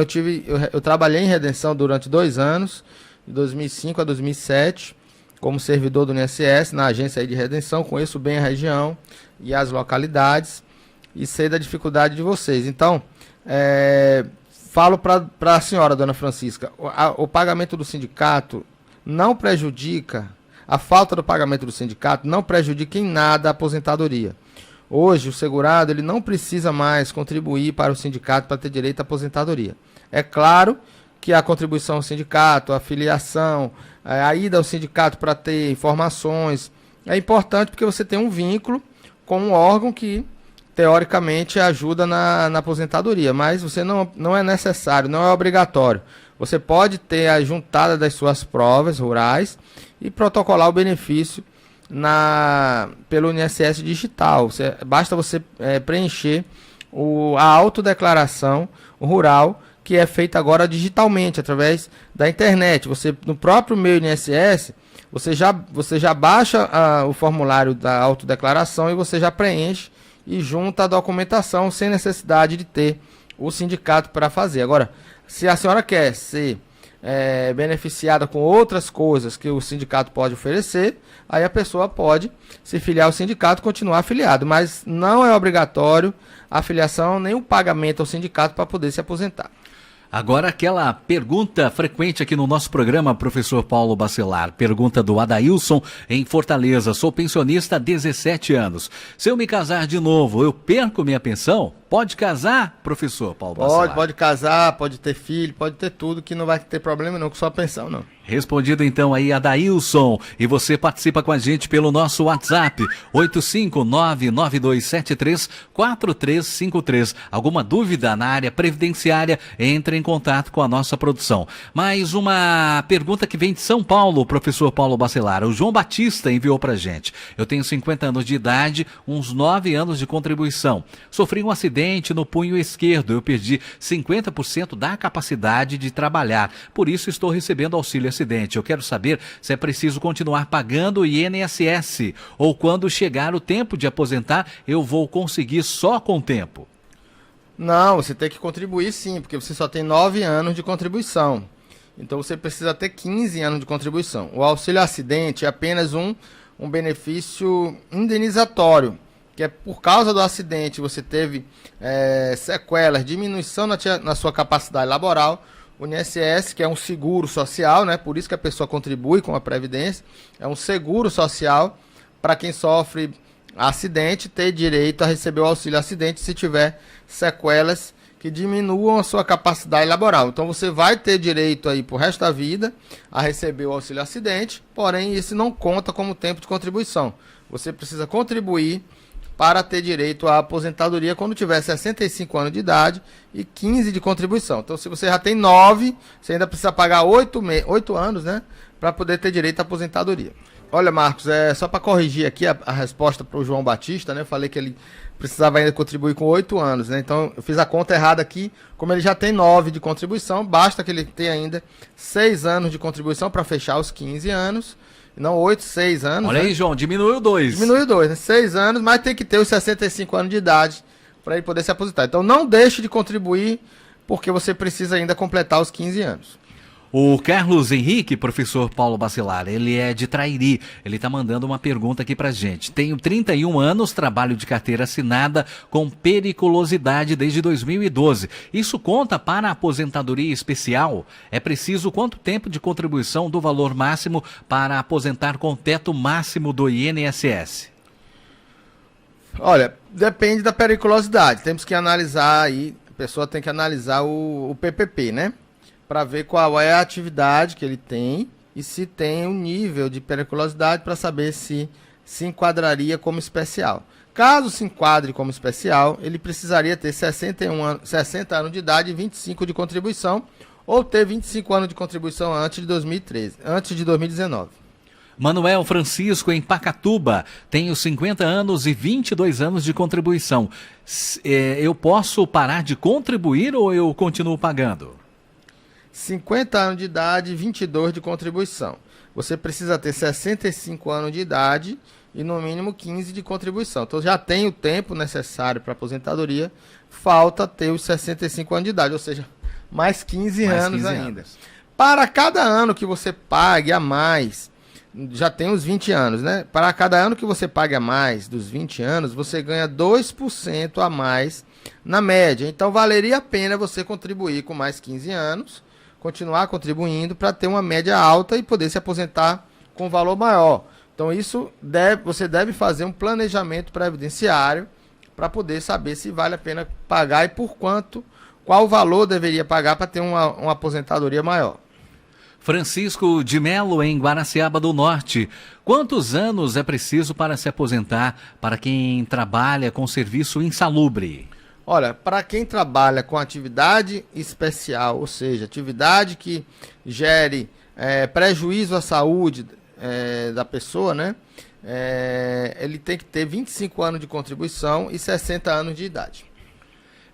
Eu trabalhei em Redenção durante 2 anos, de 2005 a 2007, como servidor do INSS, na agência aí de Redenção, conheço bem a região e as localidades e sei da dificuldade de vocês. Então, falo para a senhora, dona Francisca, o pagamento do sindicato não prejudica, a falta do pagamento do sindicato não prejudica em nada a aposentadoria. Hoje, o segurado ele não precisa mais contribuir para o sindicato para ter direito à aposentadoria. É claro que a contribuição ao sindicato, a filiação, a ida ao sindicato para ter informações, é importante porque você tem um vínculo com um órgão que, teoricamente, ajuda na aposentadoria, mas você não é necessário, não é obrigatório. Você pode ter a juntada das suas provas rurais e protocolar o benefício pelo INSS digital. Basta você preencher a autodeclaração rural, que é feita agora digitalmente, através da internet. Você, no próprio meu INSS, você já baixa o formulário da autodeclaração e você já preenche e junta a documentação sem necessidade de ter o sindicato para fazer. Agora, se a senhora quer ser beneficiada com outras coisas que o sindicato pode oferecer, aí a pessoa pode se filiar ao sindicato e continuar afiliado, mas não é obrigatório a filiação nem o pagamento ao sindicato para poder se aposentar. Agora aquela pergunta frequente aqui no nosso programa, professor Paulo Bacelar. Pergunta do Adailson em Fortaleza. Sou pensionista há 17 anos. Se eu me casar de novo, eu perco minha pensão? Pode casar, professor Paulo Bacelar? Pode casar, pode ter filho, pode ter tudo, que não vai ter problema não com sua pensão, não. Respondido então aí, Adailson. E você participa com a gente pelo nosso WhatsApp, 85992734353. Alguma dúvida na área previdenciária, entre em contato com a nossa produção. Mais uma pergunta que vem de São Paulo, professor Paulo Bacelar. O João Batista enviou pra gente. Eu tenho 50 anos de idade, uns 9 anos de contribuição. Sofri um acidente no punho esquerdo. Eu perdi 50% da capacidade de trabalhar. Por isso estou recebendo auxílio acidente. Eu quero saber se é preciso continuar pagando o INSS ou quando chegar o tempo de aposentar eu vou conseguir só com o tempo. Não, você tem que contribuir sim, porque você só tem 9 anos de contribuição. Então você precisa ter 15 anos de contribuição. O auxílio acidente é apenas um benefício indenizatório, que é por causa do acidente, você teve sequelas, diminuição na sua capacidade laboral. O INSS, que é um seguro social, né? Por isso que a pessoa contribui com a Previdência, é um seguro social para quem sofre acidente, ter direito a receber o auxílio acidente se tiver sequelas que diminuam a sua capacidade laboral. Então você vai ter direito aí pro resto da vida a receber o auxílio acidente, porém isso não conta como tempo de contribuição. Você precisa contribuir para ter direito à aposentadoria quando tiver 65 anos de idade e 15 de contribuição. Então, se você já tem 9, você ainda precisa pagar 8 anos, né, para poder ter direito à aposentadoria. Olha, Marcos, só para corrigir aqui a resposta para o João Batista, né, eu falei que ele precisava ainda contribuir com 8 anos, né, então eu fiz a conta errada aqui. Como ele já tem 9 de contribuição, basta que ele tenha ainda 6 anos de contribuição para fechar os 15 anos. Não, 6 anos. Olha aí, né? João, diminuiu 2. Diminuiu 2, né? 6 anos, mas tem que ter os 65 anos de idade para ele poder se aposentar. Então não deixe de contribuir, porque você precisa ainda completar os 15 anos. O Carlos Henrique, professor Paulo Bacelar, ele é de Trairi. Ele está mandando uma pergunta aqui pra gente. Tenho 31 anos, trabalho de carteira assinada com periculosidade desde 2012. Isso conta para a aposentadoria especial? É preciso quanto tempo de contribuição do valor máximo para aposentar com teto máximo do INSS? Olha, depende da periculosidade. Temos que analisar aí, a pessoa tem que analisar o PPP, né? Para ver qual é a atividade que ele tem e se tem um nível de periculosidade para saber se enquadraria como especial. Caso se enquadre como especial, ele precisaria ter 60 anos de idade e 25 de contribuição, ou ter 25 anos de contribuição antes de 2013, antes de 2019. Manuel Francisco, em Pacatuba. Tenho 50 anos e 22 anos de contribuição. Eu posso parar de contribuir ou eu continuo pagando? 50 anos de idade e 22 de contribuição. Você precisa ter 65 anos de idade e no mínimo 15 de contribuição. Então já tem o tempo necessário para aposentadoria, falta ter os 65 anos de idade, ou seja, mais 15 anos ainda. Para cada ano que você pague a mais, já tem os 20 anos, né? Para cada ano que você pague a mais dos 20 anos, você ganha 2% a mais na média. Então valeria a pena você contribuir com mais 15 anos, continuar contribuindo para ter uma média alta e poder se aposentar com valor maior. Então você deve fazer um planejamento previdenciário para poder saber se vale a pena pagar e por quanto, qual valor deveria pagar para ter uma aposentadoria maior. Francisco de Melo, em Guaraciaba do Norte. Quantos anos é preciso para se aposentar para quem trabalha com serviço insalubre? Olha, para quem trabalha com atividade especial, ou seja, atividade que gere prejuízo à saúde da pessoa, né? Ele tem que ter 25 anos de contribuição e 60 anos de idade.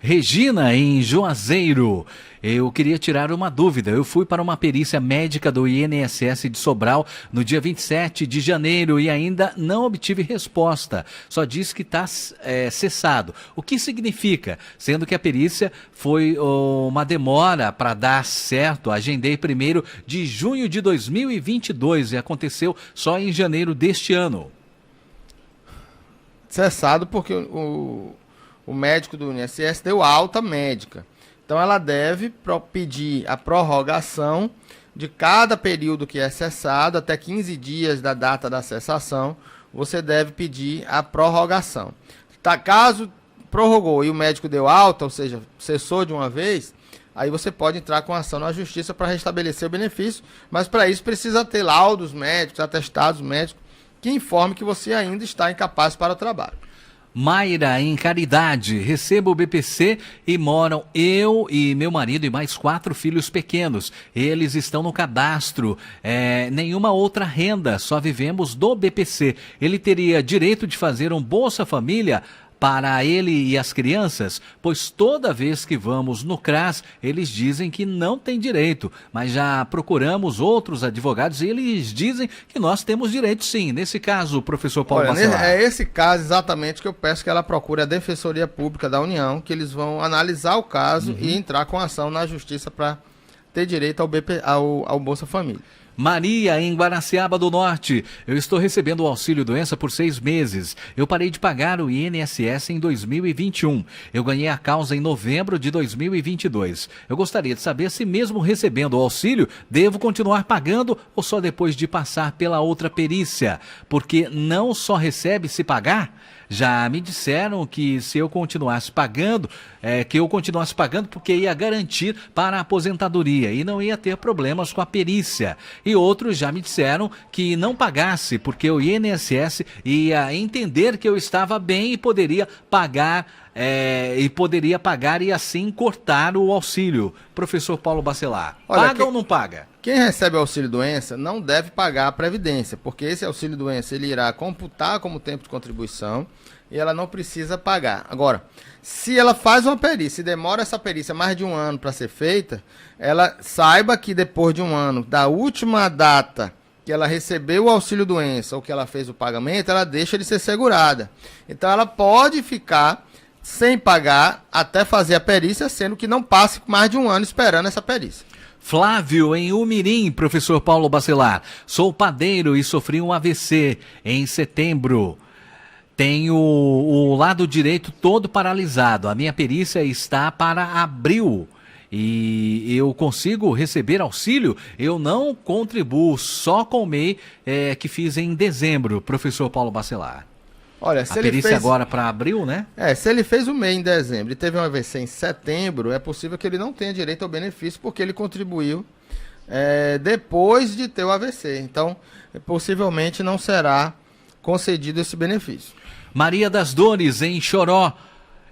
Regina, em Juazeiro. Eu queria tirar uma dúvida. Eu fui para uma perícia médica do INSS de Sobral no dia 27 de janeiro e ainda não obtive resposta. Só disse que está cessado. O que significa? Sendo que a perícia foi uma demora para dar certo. Agendei 1º de junho de 2022 e aconteceu só em janeiro deste ano. Cessado porque o médico do INSS deu alta médica. Então ela deve pedir a prorrogação de cada período que é cessado, até 15 dias da data da cessação, você deve pedir a prorrogação. Caso prorrogou e o médico deu alta, ou seja, cessou de uma vez, aí você pode entrar com ação na justiça para restabelecer o benefício, mas para isso precisa ter laudos médicos, atestados médicos, que informe que você ainda está incapaz para o trabalho. Mayra, em Caridade, recebo o BPC e moram eu e meu marido e mais 4 filhos pequenos. Eles estão no cadastro, nenhuma outra renda, só vivemos do BPC. Ele teria direito de fazer um Bolsa Família para ele e as crianças? Pois toda vez que vamos no CRAS, eles dizem que não tem direito, mas já procuramos outros advogados e eles dizem que nós temos direito sim. Nesse caso, professor Paulo Bacelar. É esse caso exatamente que eu peço que ela procure a Defensoria Pública da União, que eles vão analisar o caso e entrar com ação na justiça para ter direito ao Bolsa Família. Maria, em Guaraciaba do Norte. Eu estou recebendo o auxílio-doença por 6 meses. Eu parei de pagar o INSS em 2021. Eu ganhei a causa em novembro de 2022. Eu gostaria de saber se mesmo recebendo o auxílio, devo continuar pagando ou só depois de passar pela outra perícia? Porque não só recebe se pagar? Já me disseram que se eu continuasse pagando, porque ia garantir para a aposentadoria e não ia ter problemas com a perícia. E outros já me disseram que não pagasse, porque o INSS ia entender que eu estava bem e poderia pagar e assim cortar o auxílio. Professor Paulo Bacelar, paga ou não paga? Quem recebe auxílio-doença não deve pagar a Previdência, porque esse auxílio-doença ele irá computar como tempo de contribuição e ela não precisa pagar. Agora, se ela faz uma perícia e demora essa perícia mais de 1 ano para ser feita, ela saiba que depois de 1 ano, da última data que ela recebeu o auxílio-doença ou que ela fez o pagamento, ela deixa de ser segurada. Então ela pode ficar sem pagar até fazer a perícia, sendo que não passe mais de 1 ano esperando essa perícia. Flávio, em Umirim, professor Paulo Bacelar. Sou padeiro e sofri um AVC em setembro. Tenho o lado direito todo paralisado. A minha perícia está para abril. E eu consigo receber auxílio? Eu não contribuo, só com o MEI que fiz em dezembro, professor Paulo Bacelar. Olha, se ele fez agora para abril, né? Se ele fez o MEI em dezembro e teve um AVC em setembro, é possível que ele não tenha direito ao benefício porque ele contribuiu depois de ter o AVC. Então, possivelmente não será concedido esse benefício. Maria das Dores, em Choró.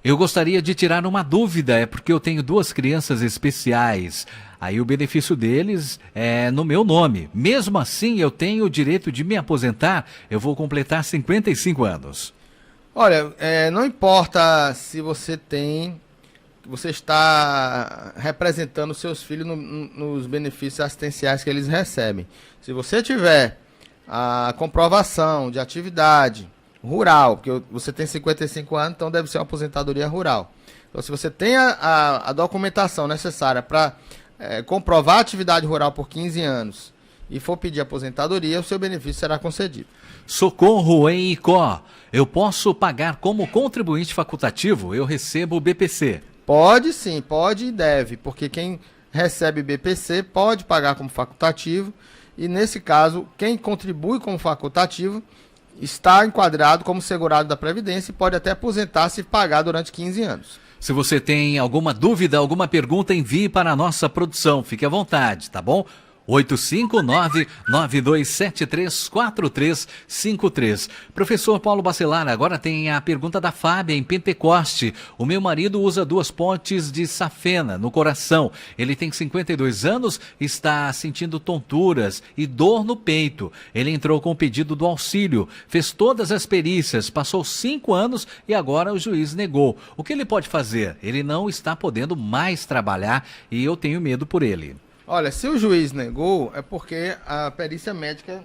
Eu gostaria de tirar uma dúvida, é porque eu tenho 2 crianças especiais. Aí o benefício deles é no meu nome. Mesmo assim, eu tenho o direito de me aposentar. Eu vou completar 55 anos. Olha, não importa se você está representando seus filhos nos benefícios assistenciais que eles recebem. Se você tiver a comprovação de atividade rural, porque você tem 55 anos, então deve ser uma aposentadoria rural. Então, se você tem a documentação necessária para comprovar a atividade rural por 15 anos e for pedir aposentadoria, o seu benefício será concedido. Socorro em Icó. Eu posso pagar como contribuinte facultativo? Eu recebo o BPC. Pode sim, pode e deve, porque quem recebe BPC pode pagar como facultativo e, nesse caso, quem contribui como facultativo está enquadrado como segurado da Previdência e pode até aposentar se pagar durante 15 anos. Se você tem alguma dúvida, alguma pergunta, envie para a nossa produção. Fique à vontade, tá bom? 859-9273-4353. Professor Paulo Bacelar, agora tem a pergunta da Fábia em Pentecoste. O meu marido usa 2 pontes de safena no coração. Ele tem 52 anos, está sentindo tonturas e dor no peito. Ele entrou com o pedido do auxílio, fez todas as perícias, passou 5 anos e agora o juiz negou. O que ele pode fazer? Ele não está podendo mais trabalhar e eu tenho medo por ele. Olha, se o juiz negou, é porque a perícia médica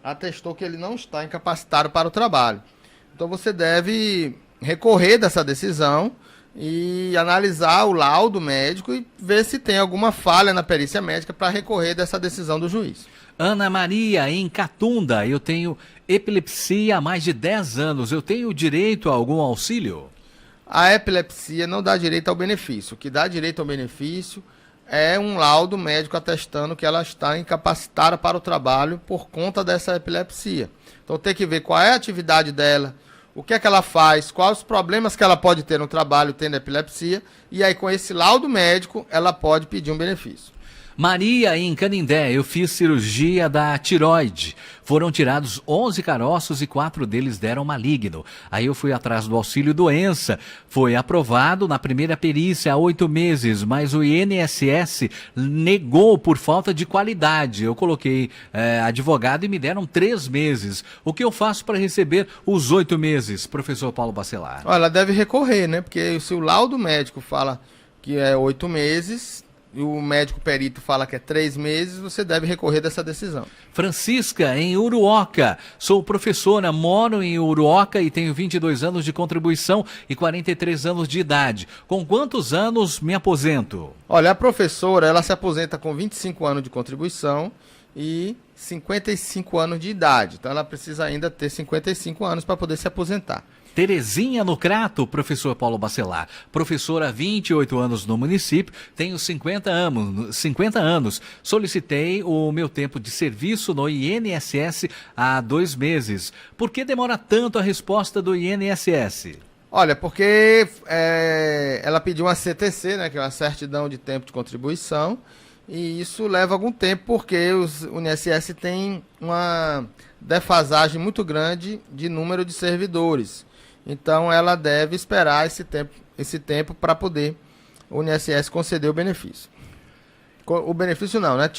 atestou que ele não está incapacitado para o trabalho. Então você deve recorrer dessa decisão e analisar o laudo médico e ver se tem alguma falha na perícia médica para recorrer dessa decisão do juiz. Ana Maria, em Catunda, eu tenho epilepsia há mais de 10 anos. Eu tenho direito a algum auxílio? A epilepsia não dá direito ao benefício. O que dá direito ao benefício é um laudo médico atestando que ela está incapacitada para o trabalho por conta dessa epilepsia. Então tem que ver qual é a atividade dela, o que é que ela faz, quais os problemas que ela pode ter no trabalho tendo epilepsia, e aí com esse laudo médico ela pode pedir um benefício. Maria, em Canindé, eu fiz cirurgia da tireoide. Foram tirados 11 caroços e 4 deles deram maligno. Aí eu fui atrás do auxílio doença. Foi aprovado na primeira perícia há 8 meses, mas o INSS negou por falta de qualidade. Eu coloquei advogado e me deram 3 meses. O que eu faço para receber os 8 meses, professor Paulo Bacelar? Olha, ela deve recorrer, né? Porque se o laudo médico fala que é 8 meses... e o médico perito fala que é 3 meses, você deve recorrer dessa decisão. Francisca, em Uruoca. Sou professora, moro em Uruoca e tenho 22 anos de contribuição e 43 anos de idade. Com quantos anos me aposento? Olha, a professora, ela se aposenta com 25 anos de contribuição e 55 anos de idade. Então ela precisa ainda ter 55 anos para poder se aposentar. Terezinha no Crato, professor Paulo Bacelar. Professora há 28 anos no município, tenho 50 anos. Solicitei o meu tempo de serviço no INSS há 2 meses. Por que demora tanto a resposta do INSS? Olha, porque ela pediu uma CTC, né, que é uma certidão de tempo de contribuição, e isso leva algum tempo porque o INSS tem uma defasagem muito grande de número de servidores. Então ela deve esperar esse tempo para poder o INSS conceder o benefício. O benefício não, né?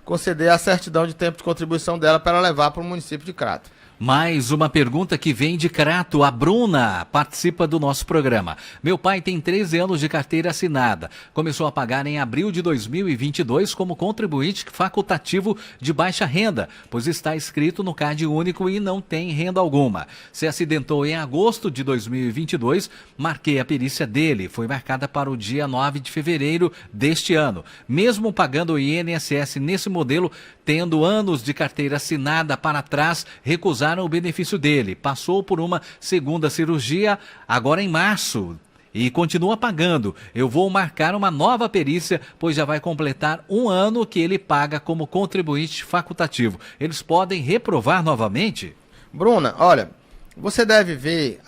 Conceder a certidão de tempo de contribuição dela para ela levar para o município de Crato. Mais uma pergunta que vem de Crato. A Bruna participa do nosso programa. Meu pai tem 13 anos de carteira assinada. Começou a pagar em abril de 2022 como contribuinte facultativo de baixa renda, pois está inscrito no Cade Único e não tem renda alguma. Se acidentou em agosto de 2022, marquei a perícia dele. Foi marcada para o dia 9 de fevereiro deste ano. Mesmo pagando o INSS nesse modelo, tendo anos de carteira assinada para trás, recusaram o benefício dele. Passou por uma segunda cirurgia agora em março e continua pagando. Eu vou marcar uma nova perícia, pois já vai completar 1 ano que ele paga como contribuinte facultativo. Eles podem reprovar novamente? Bruna, olha, você deve ver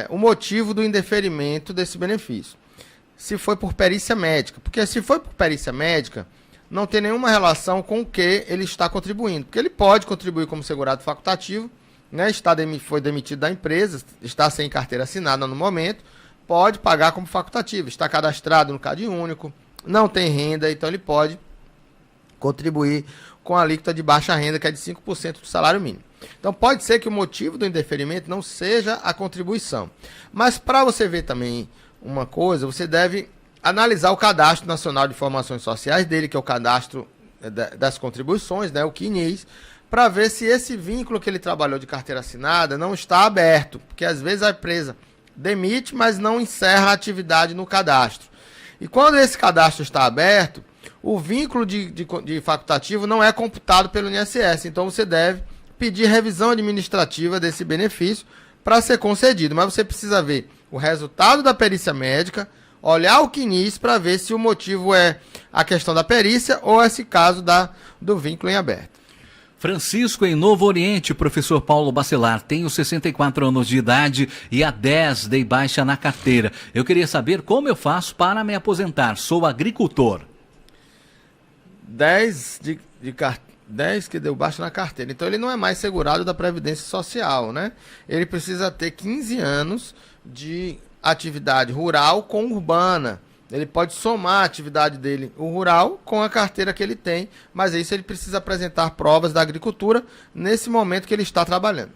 o motivo do indeferimento desse benefício. Se foi por perícia médica, porque se foi por perícia médica, não tem nenhuma relação com o que ele está contribuindo, porque ele pode contribuir como segurado facultativo, né? Foi demitido da empresa, está sem carteira assinada no momento, pode pagar como facultativo, está cadastrado no CadÚnico, não tem renda, então ele pode contribuir com a alíquota de baixa renda, que é de 5% do salário mínimo. Então pode ser que o motivo do indeferimento não seja a contribuição. Mas para você ver também uma coisa, você deve analisar o Cadastro Nacional de Informações Sociais dele, que é o cadastro das contribuições, né, o CNIS, para ver se esse vínculo que ele trabalhou de carteira assinada não está aberto, porque às vezes a empresa demite, mas não encerra a atividade no cadastro. E quando esse cadastro está aberto, o vínculo de facultativo não é computado pelo INSS, então você deve pedir revisão administrativa desse benefício para ser concedido, mas você precisa ver o resultado da perícia médica, olhar o CNIS para ver se o motivo é a questão da perícia ou esse caso do vínculo em aberto. Francisco, em Novo Oriente, professor Paulo Bacelar, tenho 64 anos de idade e há 10 dei baixa na carteira. Eu queria saber como eu faço para me aposentar. Sou agricultor. 10 que deu baixa na carteira. Então ele não é mais segurado da Previdência Social, né? Ele precisa ter 15 anos de atividade rural com urbana. Ele pode somar a atividade dele, o rural, com a carteira que ele tem, mas isso ele precisa apresentar provas da agricultura nesse momento que ele está trabalhando.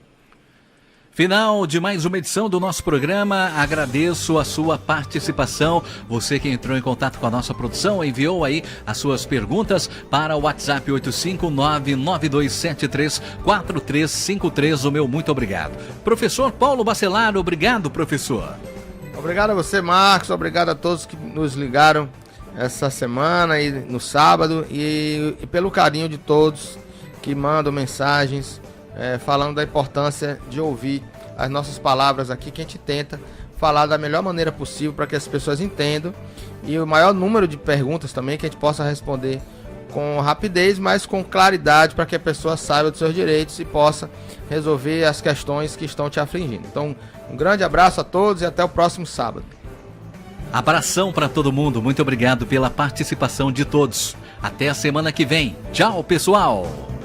Final de mais uma edição do nosso programa. Agradeço a sua participação. Você que entrou em contato com a nossa produção, enviou aí as suas perguntas para o WhatsApp 85992734353. O meu muito obrigado. Professor Paulo Bacelar, obrigado, professor. Obrigado a você, Marcos. Obrigado a todos que nos ligaram essa semana e no sábado. E pelo carinho de todos que mandam mensagens falando da importância de ouvir as nossas palavras aqui, que a gente tenta falar da melhor maneira possível para que as pessoas entendam. E o maior número de perguntas também, que a gente possa responder com rapidez, mas com claridade, para que a pessoa saiba dos seus direitos e possa resolver as questões que estão te afligindo. Então, um grande abraço a todos e até o próximo sábado. Abração para todo mundo. Muito obrigado pela participação de todos. Até a semana que vem. Tchau, pessoal.